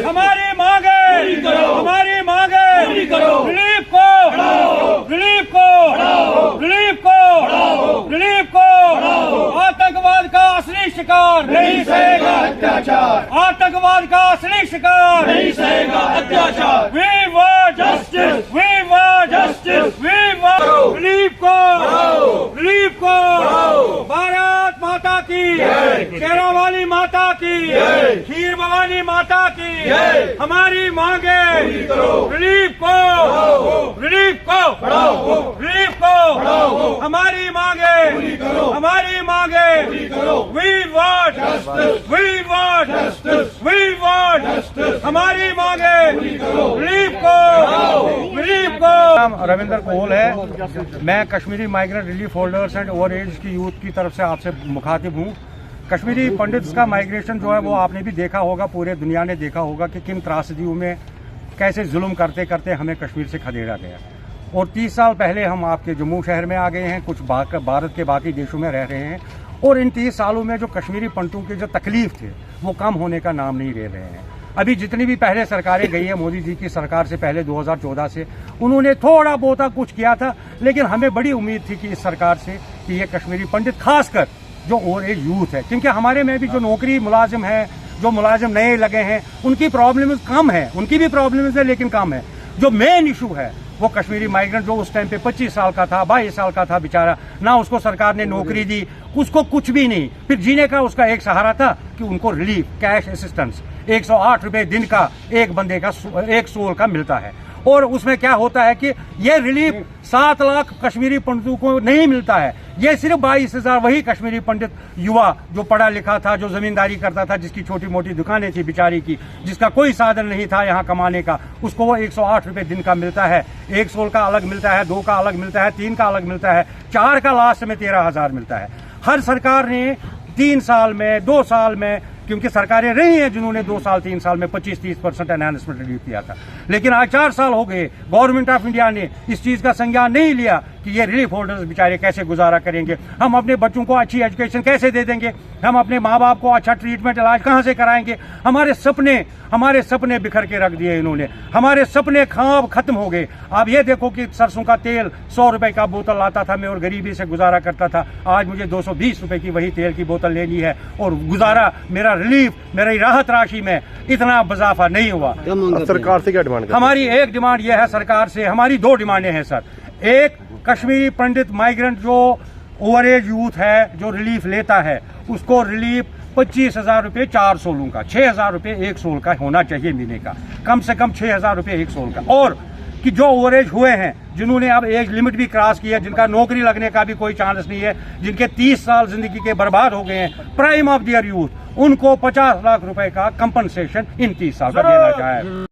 हमारी मांगे रिलीफ को आतंकवाद का असली शिकार नहीं सहेगा अत्याचार, आतंकवाद का असली शिकार नहीं सहेगा अत्याचार। We want justice, we want justice, we want relief को भारत माता की, शेरावाली माता की, खीर भवानी माता की हमारी मांगे रिलीफ को हमारी मांगे वी वांट हमारी मांगे रिलीफ को। रविंद्र कोहल है। मैं Kashmiri migrant relief holders and over age की यूथ की तरफ से आपसे मुखातिब हूँ। कश्मीरी पंडित्स का माइग्रेशन जो है वो आपने भी देखा होगा, पूरे दुनिया ने देखा होगा कि किन त्रासदियों में कैसे जुल्म करते करते हमें कश्मीर से खदेड़ा गया। और 30 साल पहले हम आपके जम्मू शहर में आ गए हैं, कुछ भारत के बाकी देशों में रह रहे हैं, और इन 30 सालों में जो कश्मीरी पंडितों के जो तकलीफ थे वो कम होने का नाम नहीं ले रहे हैं। अभी जितनी भी पहले सरकारें गई है, मोदी जी की सरकार से पहले 2014 से, उन्होंने थोड़ा बहुत कुछ किया था, लेकिन हमें बड़ी उम्मीद थी कि इस सरकार से कि ये कश्मीरी पंडित खासकर जो ओवर एज यूथ है, क्योंकि हमारे में भी जो नौकरी मुलाजिम है, जो मुलाजिम नए लगे हैं, उनकी प्रॉब्लम कम है, उनकी भी प्रॉब्लम है लेकिन कम है। जो मेन इशू है वो कश्मीरी माइग्रेंट जो उस टाइम पे 25 साल का था, 22 साल का था बेचारा, ना उसको सरकार ने नौकरी दी, उसको कुछ भी नहीं, फिर जीने का उसका एक सहारा था कि उनको रिलीफ कैश असिस्टेंस 108 रुपए दिन का एक बंदे का, एक सोल का मिलता है। और उसमें क्या होता है कि ये रिलीफ 7 लाख कश्मीरी पंडितों को नहीं मिलता है, ये सिर्फ 22,000 वही कश्मीरी पंडित युवा जो पढ़ा लिखा था, जो जमींदारी करता था, जिसकी छोटी मोटी दुकानें थी बेचारी की, जिसका कोई साधन नहीं था यहाँ कमाने का, उसको वो 108 रुपए दिन का मिलता है। 1 सोल का अलग मिलता है, 2 का अलग मिलता है, 3 का अलग मिलता है, 4 का लास्ट में 13,000 मिलता है। हर सरकार ने 3 साल में, 2 साल में, क्योंकि सरकारें रही हैं जिन्होंने 2 साल 3 साल में 25-30% एनहांसमेंट रिलीफ किया था, लेकिन आज 4 साल हो गए, गवर्नमेंट ऑफ इंडिया ने इस चीज का संज्ञान नहीं लिया कि ये रिलीफ होल्डर्स बेचारे कैसे गुजारा करेंगे, हम अपने बच्चों को अच्छी एजुकेशन कैसे दे देंगे, हम अपने माँ बाप को अच्छा ट्रीटमेंट इलाज कहाँ से कराएंगे। हमारे सपने बिखर के रख दिए इन्होंने, हमारे सपने ख्वाब खत्म हो गए। आप ये देखो कि सरसों का तेल 100 रुपए का बोतल लाता था मैं और गरीबी से गुजारा करता था, आज मुझे 220 रुपए की वही तेल की बोतल लेनी है, और गुजारा मेरा रिलीफ, मेरी राहत राशि में इतना इजाफा नहीं हुआ। सरकार से क्या डिमांड? हमारी एक डिमांड यह है सरकार से, हमारी 2 डिमांडें हैं सर। एक, कश्मीरी पंडित माइग्रेंट जो ओवर एज यूथ है जो रिलीफ लेता है, उसको रिलीफ 25,000 रुपये 4 सोलों का, 6,000 रुपये 1 सोल का होना चाहिए महीने का, कम से कम 6,000 रुपये 1 सोल का। और कि जो ओवर एज हुए हैं, जिन्होंने अब एज लिमिट भी क्रॉस की है, जिनका नौकरी लगने का भी कोई चांस नहीं है, जिनके 30 साल जिंदगी के बर्बाद हो गए हैं, प्राइम ऑफ दियर यूथ, उनको 50 लाख रुपए का कंपनसेशन इन 30 साल का देना चाहिए।